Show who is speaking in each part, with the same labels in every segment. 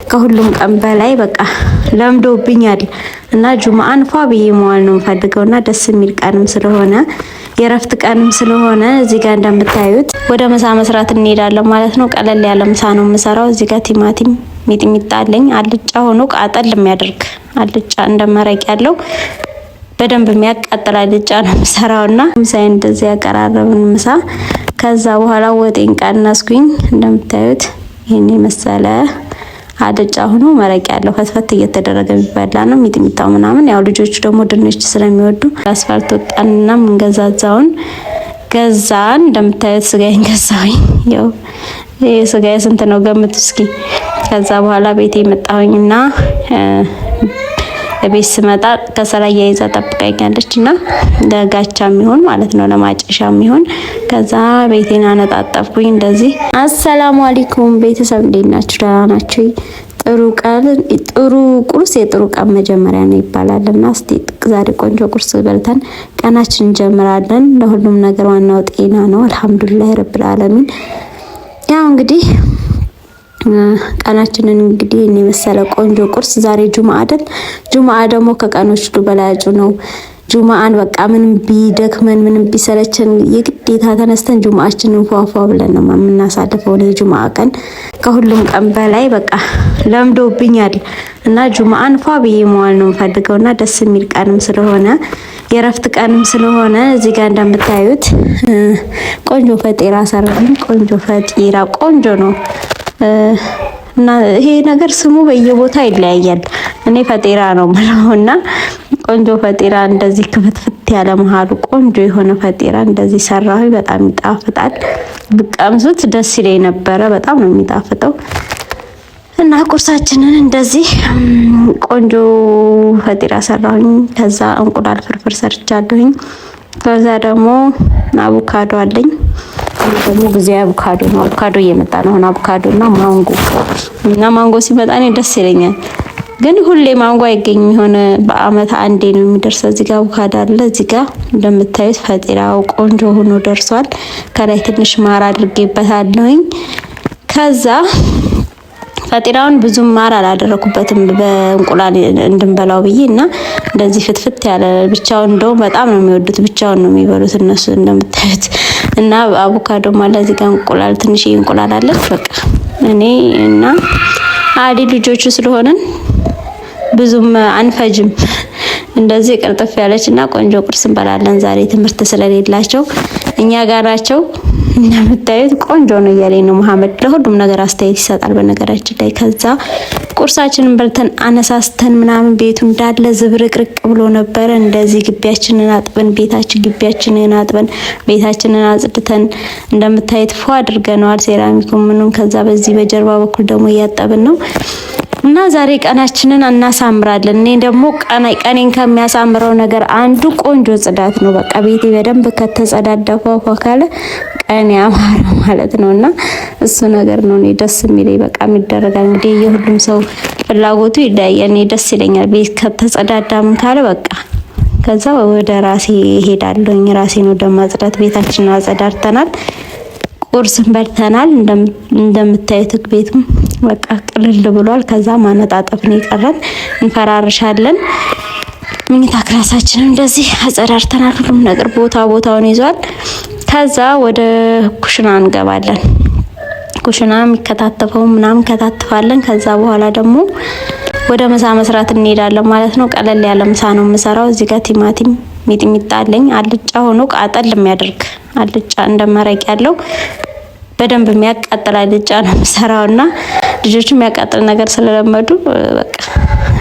Speaker 1: ከሁሉም ቀን በላይ በቃ ለምዶብኛል እና ጁማአን ፏ ብዬ መዋል ነው ፈልገውና ደስ የሚል ቀንም ስለሆነ የረፍት ቀንም ስለሆነ እዚህ ጋር እንደምታዩት ወደ ምሳ መስራት እንሄዳለን ማለት ነው። ቀለል ያለ ምሳ ነው የምሰራው። እዚህ ጋር ቲማቲም ሚጥሚጣ አለኝ። አልጫ ሆኖ ቃጠል የሚያደርግ አልጫ እንደመረቅ ያለው በደንብ የሚያቃጥል አልጫ ነው የምሰራውና ምሳዬ እንደዚህ ያቀራረብን ምሳ። ከዛ በኋላ ወጤን ቀነስኩኝ። እንደምታዩት ይሄን መሰለ አልጫ ሆኖ መረቅ ያለው ፈትፈት እየተደረገ የሚበላ ነው። ሚጥሚጣው ምናምን ያው ልጆቹ ደግሞ ድንች ስለሚወዱ አስፋልት ወጣንና ምንገዛዛውን ገዛን። እንደምታዩት ስጋዬን ገዛሁኝ። ያው ስጋዬ ስንት ነው ገምቱ እስኪ። ከዛ በኋላ ቤቴ መጣሁኝና ቤት ስመጣ ከሰራ ያይዛ ጠብቀኛለችና ለጋቻም ይሁን ማለት ነው ለማጨሻም ይሁን። ከዛ ቤቴን አነጣጠፍኩኝ እንደዚህ። አሰላሙ አለይኩም ቤተሰብ እንዴት ናችሁ? ደህና ናችሁ? ጥሩ ቁርስ የጥሩ ቀን መጀመሪያ ነው ይባላልና እስቲ ዛሬ ቆንጆ ቁርስ በልተን ቀናችን እንጀምራለን። ለሁሉም ነገር ዋናው ጤና ነው። አልሐምዱሊላህ ረብል ዓለሚን። ያው እንግዲህ ቀናችንን እንግዲህ እኔ መሰለ ቆንጆ ቁርስ ዛሬ ጁማአ አይደል? ጁማአ ደግሞ ከቀኖች ሁሉ በላጩ ነው። ጁማአን በቃ ምንም ቢደክመን ምንም ቢሰለችን የግዴታ ተነስተን ጁማአችንን ፏፏ ብለን ነው የምናሳልፈው። ነው ጁማአ ቀን ከሁሉም ቀን በላይ በቃ ለምዶብኛል እና ጁማአን ፏ ብዬ መዋል ነው ፈልገውና ደስ የሚል ቀንም ስለሆነ የረፍት ቀንም ስለሆነ እዚህ ጋር እንደምታዩት ቆንጆ ፈጢራ ሰራሁኝ። ቆንጆ ፈጢራ ቆንጆ ነው እና ይሄ ነገር ስሙ በየቦታ ይለያያል። እኔ ፈጢራ ነው ብለውና ቆንጆ ፈጢራ እንደዚህ ክፍትፍት ያለ መሃሉ ቆንጆ የሆነ ፈጢራ እንደዚህ ሰራሁ። በጣም ይጣፍጣል። ብቀምሱት ደስ ይለኝ ነበረ። በጣም ነው የሚጣፍጠው። እና ቁርሳችንን እንደዚህ ቆንጆ ፈጢራ ሰራሁኝ። ከዛ እንቁላል ፍርፍር ሰርቻለሁኝ። ከዛ ደግሞ አቮካዶ አለኝ። ደግሞ ጊዜ አቮካዶ ነው። አቮካዶ እየመጣ ነው። አቮካዶና ማንጎ ሲመጣ እኔ ደስ ይለኛል። ግን ሁሌ ማንጎ አይገኝም። የሆነ በአመት አንዴ ነው የሚደርሰው። እዚህ ጋር አቮካዶ አለ። እዚህ ጋር እንደምታዩት ፈጢራው ቆንጆ ሆኖ ደርሷል። ከላይ ትንሽ ማር አድርጌበታለሁኝ። ከዛ ፈጢራውን ብዙም ማር አላደረኩበትም በእንቁላል እንድንበላው ብዬና እንደዚህ ፍትፍት ያለ ብቻውን እንደው በጣም ነው የሚወዱት። ብቻውን ነው የሚበሉት እነሱ እንደምታዩት። እና አቮካዶ ማለት እዚህ ጋር እንቁላል ትንሽ እንቁላል አለች። በቃ እኔ እና አዲ ልጆቹ ስለሆነን ብዙም አንፈጅም። እንደዚህ ቅርጥፍ ያለችና ቆንጆ ቁርስ እንበላለን። ዛሬ ትምህርት ስለሌላቸው እኛ ጋር ናቸው። እንደምታዩት ቆንጆ ነው እያለኝ ነው መሐመድ። ለሁሉም ነገር አስተያየት ይሰጣል በነገራችን ላይ። ከዛ ቁርሳችንን በልተን አነሳስተን ምናምን ቤቱ እንዳለ ዝብርቅርቅ ብሎ ነበረ። እንደዚህ ግቢያችንን አጥበን ግቢያችንን አጥበን ቤታችንን አጽድተን እንደምታዩት ፏ አድርገነዋል። ሴራሚኩ ምኑን። ከዛ በዚህ በጀርባ በኩል ደግሞ እያጠብን ነው እና ዛሬ ቀናችንን እናሳምራለን። እኔ ደግሞ ቀኔን ከሚያሳምረው ነገር አንዱ ቆንጆ ጽዳት ነው። በቃ ቤቴ በደንብ ከተጸዳዳ ፏፏ ካለ ቀኔ ያማረ ማለት ነውና እሱ ነገር ነው እኔ ደስ የሚለኝ። በቃ የሚደረጋል እንግዲህ የሁሉም ሰው ፍላጎቱ ይለያያል። እኔ ደስ ይለኛል ቤት ከተጸዳዳ ምን ካለ በቃ ከዛ ወደ ራሴ እሄዳለሁኝ። ራሴን ወደ ማጽዳት ቤታችንን አጸዳድተናል። ቁርስን በልተናል። እንደምታዩት ቤቱም በቃ ቅልል ብሏል። ከዛ ማነጣጠፍ ነው የቀረን። እንፈራርሻለን። መኝታ ክላሳችንን እንደዚህ አጸዳድተናል። ሁሉም ነገር ቦታውን ይዟል። ከዛ ወደ ኩሽና እንገባለን። ኩሽና የሚከታተፈው ምናምን ከታተፋለን። ከዛ በኋላ ደግሞ ወደ ምሳ መስራት እንሄዳለን ማለት ነው። ቀለል ያለ ምሳ ነው የምሰራው። እዚህ ጋር ቲማቲም ሚጥሚጣ አለኝ። አልጫ ሆኖ ቃጠል የሚያደርግ አልጫ እንደመረቅ ያለው በደንብ የሚያቃጥል አልጫ ነው የምሰራውና ልጆቹ የሚያቃጥል ነገር ስለለመዱ በቃ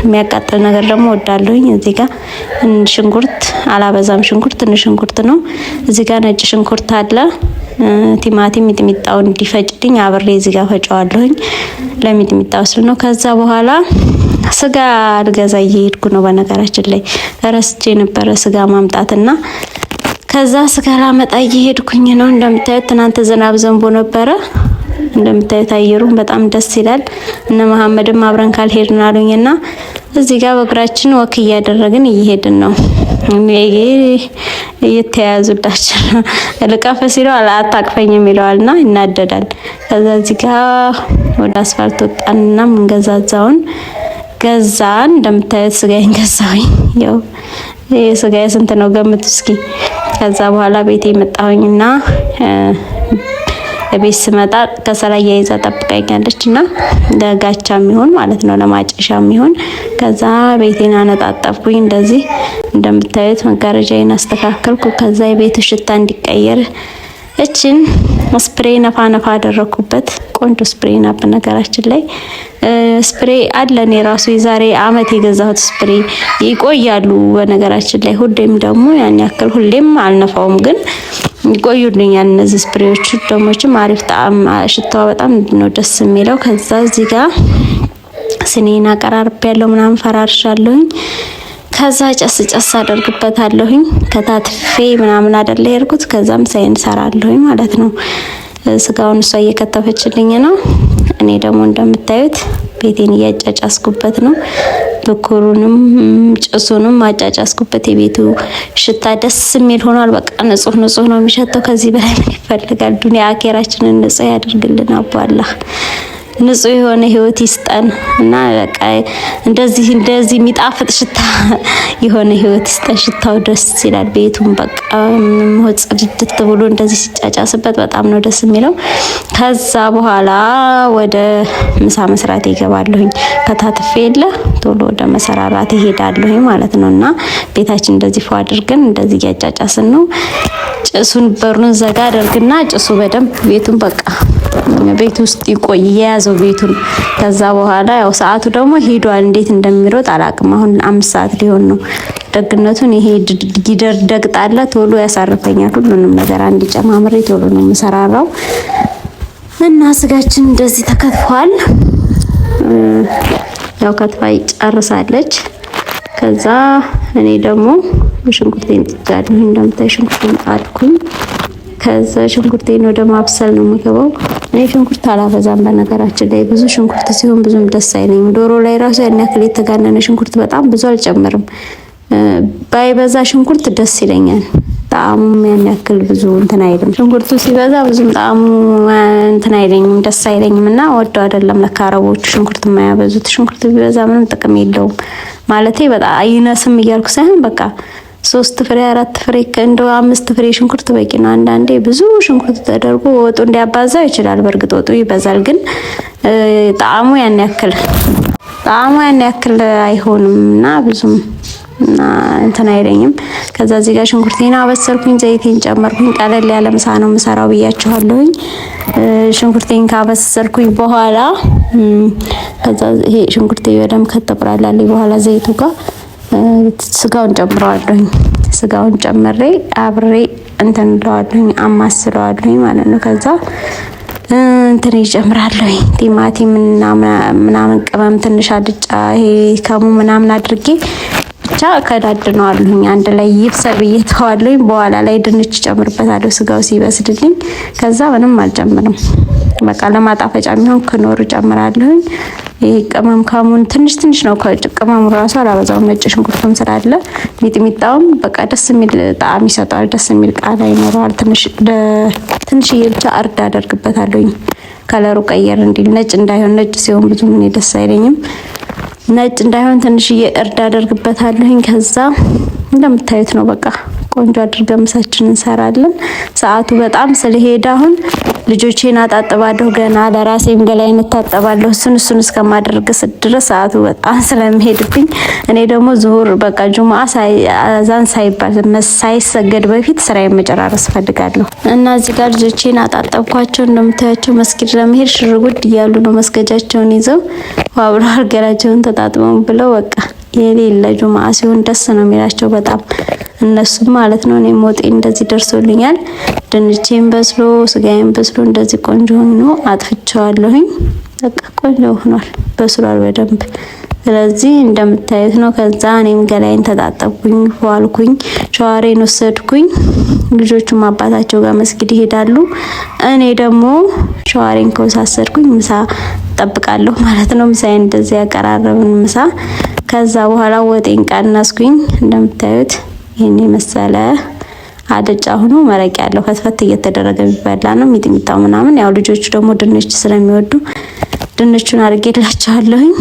Speaker 1: የሚያቃጥል ነገር ደግሞ ወዳለሁኝ። እዚህ ጋር ሽንኩርት አላበዛም። ሽንኩርት ትንሽ ሽንኩርት ነው። እዚህ ጋር ነጭ ሽንኩርት አለ። ቲማቲም ሚጥሚጣውን እንዲፈጭልኝ አብሬ እዚህ ጋር ፈጨዋለሁኝ ለሚጥሚጣው ስል ነው። ከዛ በኋላ ስጋ አልገዛ እየሄድኩ ነው። በነገራችን ላይ ረስቼ ነበረ ስጋ ማምጣትና ከዛ ስጋ ላመጣ እየሄድኩኝ ነው። እንደምታዩት ትናንት ዝናብ ዘንቦ ነበረ። እንደምታዩት አየሩን በጣም ደስ ይላል። እነ መሐመድም አብረን ካልሄድን አሉኝና እዚህ ጋር በእግራችን ወክ እያደረግን እየሄድን ነው። እኔ እየተያዙዳቸው ልቀፍ ሲለው አታቅፈኝም ይለዋልና ይናደዳል። ከዛ እዚህ ጋር ወደ አስፋልት ወጣንና ምንገዛዛውን ገዛን። እንደምታዩት ስጋዬን ገዛሁኝ። ያው ስጋዬ ስንት ነው ገምቱ እስኪ። ከዛ በኋላ ቤቴ መጣሁኝና ቤት ስመጣ ከሰላ ያይዛ ጠብቀኛለችና ለጋቻም ይሁን ማለት ነው ለማጨሻም ይሁን። ከዛ ቤቴን አነጣጠፍኩኝ። እንደዚህ እንደምታዩት መጋረጃዬን አስተካከልኩ። ከዛ የቤቱ ሽታ እንዲቀየር እችን ስፕሬይ ነፋ አደረኩበት። ቆንጆ ስፕሬይ ነው በነገራችን ላይ ስፕሬይ አለን የራሱ የዛሬ አመት የገዛሁት ስፕሬይ ይቆያሉ። በነገራችን ላይ ሁሌም ደግሞ ያን ያክል ሁሌም አልነፋውም ግን ይቆዩልኛል። እነዚህ ስፕሬዎች ደሞችም አሪፍ ጣዕም ሽታው በጣም ነው ደስ የሚለው። ከዛ እዚህ ጋር ስኔና አቀራርብ ያለው ምናምን ፈራርሻለሁኝ። ከዛ ጨስ አደርግበታለሁኝ ከታትፌ ምናምን አይደለ የርኩት። ከዛም ሳይን ሰራለሁኝ ማለት ነው። ስጋውን እሷ እየከተፈችልኝ ነው። እኔ ደግሞ እንደምታዩት ቤቴን እያጫጫስኩበት ነው። ብኩሩንም ጭሱንም አጫጫስኩበት። የቤቱ ሽታ ደስ የሚል ሆኗል። በቃ ንጹህ ነው የሚሸተው። ከዚህ በላይ ምን ይፈልጋል? ዱንያ አኬራችንን ንጹህ ያደርግልን። አባላህ ንጹህ የሆነ ህይወት ይስጠን እና በቃ እንደዚህ የሚጣፍጥ ሽታ የሆነ ህይወት ይስጠን። ሽታው ደስ ይላል። ቤቱን በቃ ጽድት ብሎ እንደዚህ ሲጫጫስበት በጣም ነው ደስ የሚለው። ከዛ በኋላ ወደ ምሳ መስራት ይገባለሁኝ። ከታትፌ የለ ቶሎ ወደ መሰራራት ይሄዳለሁኝ ማለት ነውና ቤታችን እንደዚህ ፏ አድርገን እንደዚህ ያጫጫስን ነው። ጭሱን በሩን ዘጋ አድርግና ጭሱ በደንብ ቤቱን በቃ ቤት ውስጥ ይቆይ የያዘው ቤቱን። ከዛ በኋላ ያው ሰዓቱ ደግሞ ሄዷል። እንዴት እንደሚሮጥ አላቅም። አሁን 5 ሰዓት ሊሆን ነው። ደግነቱን ይሄ ጊደር ደግጣለ ቶሎ ያሳርፈኛል። ሁሉንም ነገር አንድ ጨማምሬ ቶሎ ነው የምሰራራው እና ስጋችን እንደዚህ ተከትፏል። ያው ከትፋይ ጨርሳለች። ከዛ እኔ ደግሞ ሽንኩርቴን ጥጃለሁ። እንደምታይ ሽንኩርቴን ጣድኩኝ። ከዛ ሽንኩርቴን ወደ ማብሰል ነው የምገባው። እኔ ሽንኩርት አላበዛም በነገራችን ላይ። ብዙ ሽንኩርት ሲሆን ብዙም ደስ አይለኝም። ዶሮ ላይ ራሱ ያን ያክል የተጋነነ ሽንኩርት በጣም ብዙ አልጨምርም። ባይበዛ ሽንኩርት ደስ ይለኛል። ጣዕሙም ያን ያክል ብዙ እንትን አይልም። ሽንኩርቱ ሲበዛ ብዙም ጣዕሙ እንትን አይለኝም፣ ደስ አይለኝም እና ወደው አይደለም ለካ አረቦቹ ሽንኩርት የማያበዙት። ሽንኩርት ቢበዛ ምንም ጥቅም የለውም ማለቴ በጣም አይነስም እያልኩ ሳይሆን በቃ 3 ፍሬ 4 ፍሬ እንደው 5 ፍሬ ሽንኩርት በቂ ነው። አንዳንዴ ብዙ ሽንኩርት ተደርጎ ወጡ እንዲያባዛው ይችላል። በእርግጥ ወጡ ይበዛል፣ ግን ጣዕሙ ያን ያክል አይሆንምና ብዙም እና እንትን አይለኝም። ከዛ እዚህ ጋር ሽንኩርቴን አበሰልኩኝ፣ ዘይቴን ጨመርኩኝ። ቀለል ያለ ምሳ ነው የምሰራው ብያችኋለሁኝ። ሽንኩርቴን ካበሰልኩኝ በኋላ ከዛ ይሄ ሽንኩርቴ በደንብ ከተቆላላልኝ በኋላ ዘይቱ ጋር ስጋውን ጨምረዋለሁኝ። ስጋውን ጨምሬ አብሬ እንትን እለዋለሁኝ፣ አማስለዋለሁኝ ማለት ነው። ከዛ እንትን ይጨምራለሁኝ ቲማቲም እና ምናምን ቅመም ትንሽ አልጫ ይሄ ከሙ ምናምን አድርጌ ብቻ ከዳድነዋለሁኝ። አንድ ላይ ይብሰል ብዬ ተዋለሁኝ። በኋላ ላይ ድንች ጨምርበታለሁ ስጋው ሲበስልልኝ። ከዛ ምንም አልጨምርም። በቃ ለማጣፈጫ የሚሆን ክኖር ጨምራለሁኝ። ይሄ ቅመም ካሙን ትንሽ ነው። ከቅመሙ ራሱ አላበዛውም፣ ነጭ ሽንኩርቱም ስላለ ሚጥሚጣውም በቃ ደስ የሚል ጣዕም ይሰጣል፣ ደስ የሚል ቃና ይኖረዋል። ትንሽዬ ብቻ እርድ አደርግበታለሁኝ ከለሩ ቀየር እንዲል። ነጭ እንዳይሆን፣ ነጭ ሲሆን ብዙም እኔ ደስ አይለኝም። ነጭ እንዳይሆን ትንሽዬ እርድ አደርግበታለሁኝ። ከዛ እንደምታዩት ነው በቃ ቆንጆ አድርገን ምሳችንን እንሰራለን። ሰዓቱ በጣም ስለሄደ አሁን ልጆቼን አጣጥባለሁ፣ ገና ለራሴም ገላዬን እታጠባለሁ። እሱን እስከማደርግ ድረስ ሰዓቱ በጣም ስለሚሄድብኝ እኔ ደግሞ ዙሁር በቃ ጁምአ አዛን ሳይሰገድ በፊት ስራዬን መጨራረስ ፈልጋለሁ እና እዚህ ጋር ልጆቼን አጣጠብኳቸው። እንደምታያቸው መስጊድ ለመሄድ ሽርጉድ እያሉ ነው። መስገጃቸውን ይዘው ዋብሎ ገላቸውን ተጣጥበው ብለው በቃ የሌለ ጁምአ ሲሆን ደስ ነው የሚላቸው በጣም እነሱም ማለት ነው። እኔ ሞጤ እንደዚህ ደርሶልኛል። ድንቼን በስሎ ስጋዬን በስሎ እንደዚህ ቆንጆ ሆኖ አጥፍቼዋለሁኝ። በቃ ቆንጆ ሆኗል፣ በስሏል በደንብ። ስለዚህ እንደምታዩት ነው። ከዛ እኔም ገላይን ተጣጠብኩኝ፣ ፏልኩኝ፣ ሻወሬን ወሰድኩኝ። ልጆቹም አባታቸው ጋር መስጊድ ይሄዳሉ። እኔ ደግሞ ሻወሬን ከወሳሰድኩኝ ምሳ ጠብቃለሁ ማለት ነው። ምሳዬን እንደዚህ ያቀራረብን ምሳ። ከዛ በኋላ ወጤን ቀነስኩኝ። እንደምታዩት ይሄን የመሰለ አልጫ ሆኖ መረቅ ያለው ፈትፈት እየተደረገ የሚበላ ነው። ሚጥሚጣው ምናምን ያው ልጆቹ ደግሞ ድንች ስለሚወዱ ድንቹን አድርጌላቸዋለሁኝ።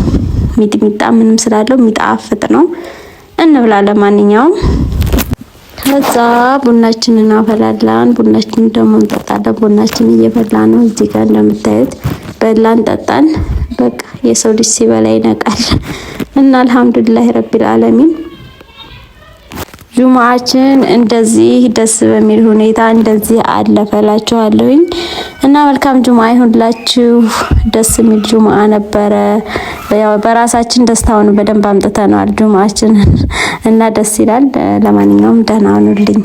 Speaker 1: ሚጥሚጣ ምንም ስላለው የሚጣፍጥ ነው። እንብላ ለማንኛውም። ከዛ ቡናችንን እናፈላለን። ቡናችንን ደግሞ እንጠጣለን። ቡናችንን እየበላ ነው። እዚህ ጋር እንደምታዩት በላን ጠጣን። በቃ የሰው ልጅ ሲበላ ይነቃል እና አልሐምዱሊላህ ረቢል ዓለሚን ጁማአችን እንደዚህ ደስ በሚል ሁኔታ እንደዚህ አለፈላችኋለሁኝ እና መልካም ጁማአ ይሁንላችሁ። ደስ የሚል ጁማአ ነበረ። ያው በራሳችን ደስታውን በደንብ አምጥተናል ጁማአችንን እና ደስ ይላል። ለማንኛውም ደህና ሁኑልኝ።